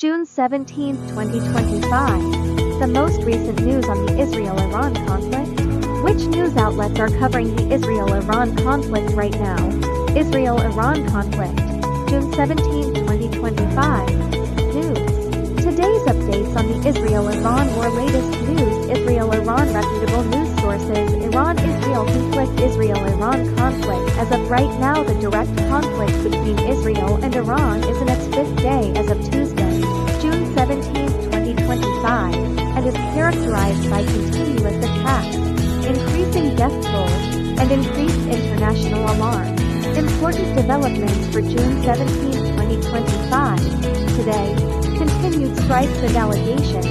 June 17, 2025. The most recent news on the Israel-Iran conflict. Which news outlets are covering the Israel-Iran conflict right now? Israel-Iran conflict. June 17, 2025. News. Today's updates on the Israel-Iran war. Latest news. Israel-Iran reputable news sources. Iran-Israel conflict. Israel-Iran conflict. As of right now, the direct conflict between Israel and Iran is in its 5th day as of Tuesday, June 17, 2025, and is characterized by continuous attacks, increasing death tolls, and increased international alarm. Important developments for June 17, 2025. Today, continued strikes and allegations.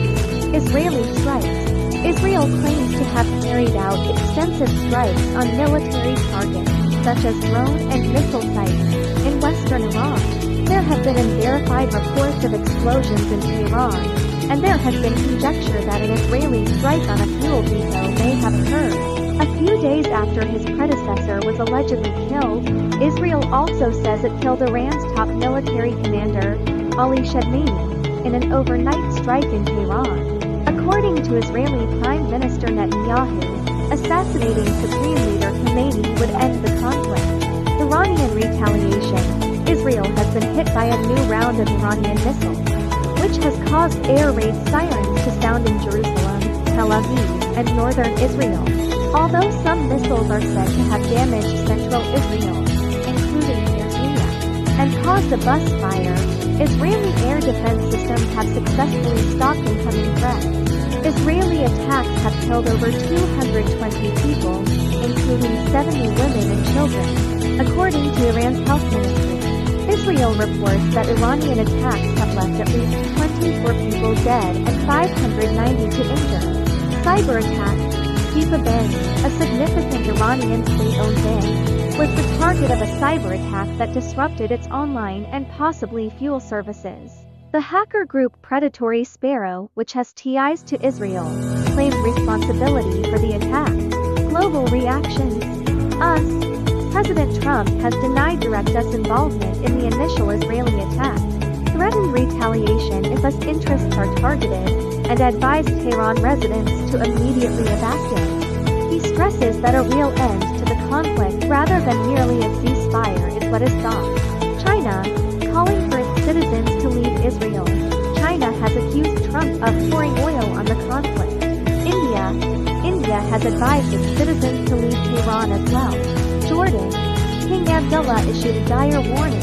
Israeli strikes. Israel claims to have carried out extensive strikes on military targets, such as drone and missile sites, in western Iran. There have been unverified reports of explosions in Tehran, and there has been conjecture that an Israeli strike on a fuel depot may have occurred. A few days after his predecessor was allegedly killed, Israel also says it killed Iran's top military commander, Ali Khamenei, in an overnight strike in Tehran. According to Israeli Prime Minister Netanyahu, assassinating Supreme Leader Khamenei would end the conflict. Iranian retaliation. Israel has been hit by a new round of Iranian missiles, which has caused air raid sirens to sound in Jerusalem, Tel Aviv, and northern Israel. Although some missiles are said to have damaged central Israel, including Syria, and caused a bus fire, Israeli air defense systems have successfully stopped incoming threats. Israeli attacks have killed over 220 people, including 70 women and children, according to Iran's health ministry. Israel reports that Iranian attacks have left at least 24 people dead and 592 injured. Cyber attack. Kifa Bank, a significant Iranian state-owned bank, was the target of a cyber attack that disrupted its online and possibly fuel services. The hacker group Predatory Sparrow, which has ties to Israel, claimed responsibility for the attack. Global reactions. US. President Trump has denied direct US involvement in the initial Israeli attack, threatened retaliation if US interests are targeted, and advised Tehran residents to immediately evacuate. He stresses that a real end to the conflict rather than merely a ceasefire is what is sought. China, calling for its citizens to leave Israel. China has accused Trump of pouring oil on the conflict. India has advised its citizens to leave Tehran as well. Jordan, King Abdullah issued a dire warning,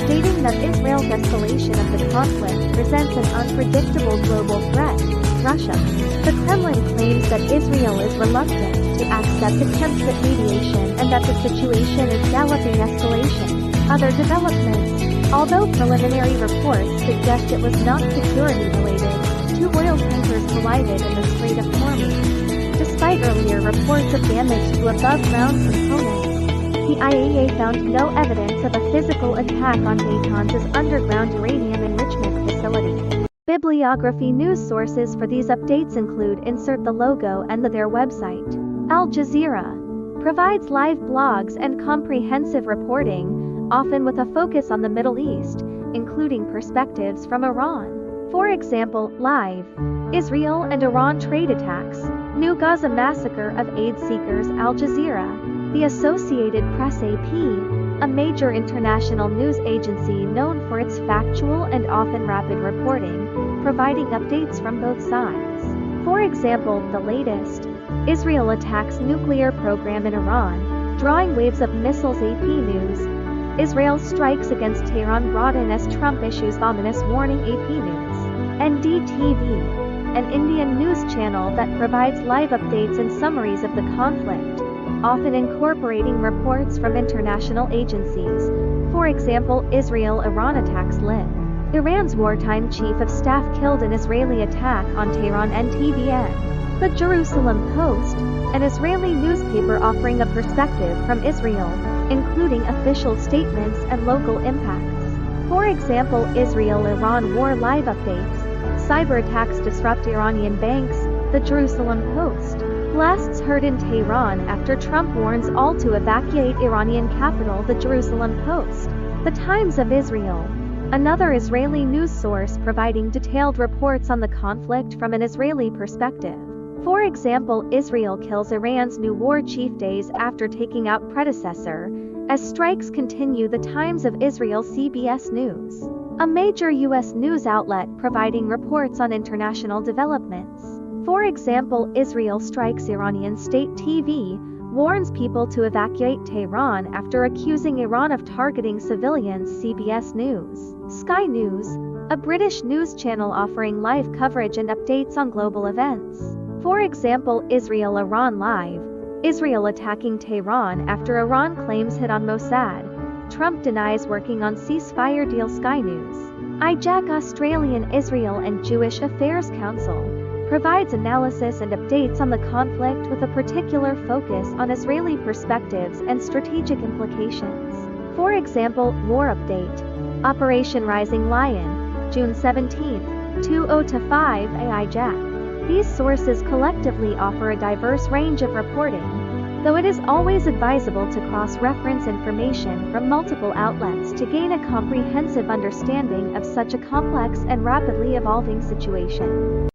stating that Israel's escalation of the conflict presents an unpredictable global threat. Russia. The Kremlin claims that Israel is reluctant to accept attempts at mediation and that the situation is galloping escalation. Other developments. Although preliminary reports suggest it was not security related, two oil tankers collided in the Strait of Hormuz. Despite earlier reports of damage to above-ground components, the IAEA found no evidence of a physical attack on Natanz's underground uranium enrichment facility. Bibliography. News sources for these updates include insert the logo and their website. Al Jazeera provides live blogs and comprehensive reporting, often with a focus on the Middle East, including perspectives from Iran. For example, Live. Israel and Iran trade attacks. New Gaza massacre of aid seekers. Al Jazeera. The Associated Press AP, a major international news agency known for its factual and often rapid reporting, providing updates from both sides. For example, the latest. Israel attacks nuclear program in Iran, drawing waves of missiles. AP News. Israel strikes against Tehran brought in as Trump issues ominous warning. AP News. NDTV, an Indian news channel that provides live updates and summaries of the conflict, often incorporating reports from international agencies. For example, Israel-Iran attacks. Lib. Iran's wartime chief of staff killed in Israeli attack on Tehran. NTVN. The Jerusalem Post, an Israeli newspaper offering a perspective from Israel, including official statements and local impacts. For example, Israel-Iran war live updates. Cyber attacks disrupt Iranian banks. The Jerusalem Post. Blasts heard in Tehran after Trump warns all to evacuate Iranian capital. The Jerusalem Post. The Times of Israel. Another Israeli news source providing detailed reports on the conflict from an Israeli perspective. For example, Israel kills Iran's new war chief days after taking out predecessor, as strikes continue. The Times of Israel CBS News, a major U.S. news outlet providing reports on international developments. For example, Israel strikes Iranian state TV, warns people to evacuate Tehran after accusing Iran of targeting civilians. CBS News. Sky News, a British news channel offering live coverage and updates on global events. For example, Israel-Iran Live, Israel attacking Tehran after Iran claims hit on Mossad, Trump denies working on ceasefire deal. Sky News. IJAC Australian Israel and Jewish Affairs Council provides analysis and updates on the conflict with a particular focus on Israeli perspectives and strategic implications. For example, War Update, Operation Rising Lion, June 17, 2005 IJAC. These sources collectively offer a diverse range of reporting, though it is always advisable to cross-reference information from multiple outlets to gain a comprehensive understanding of such a complex and rapidly evolving situation.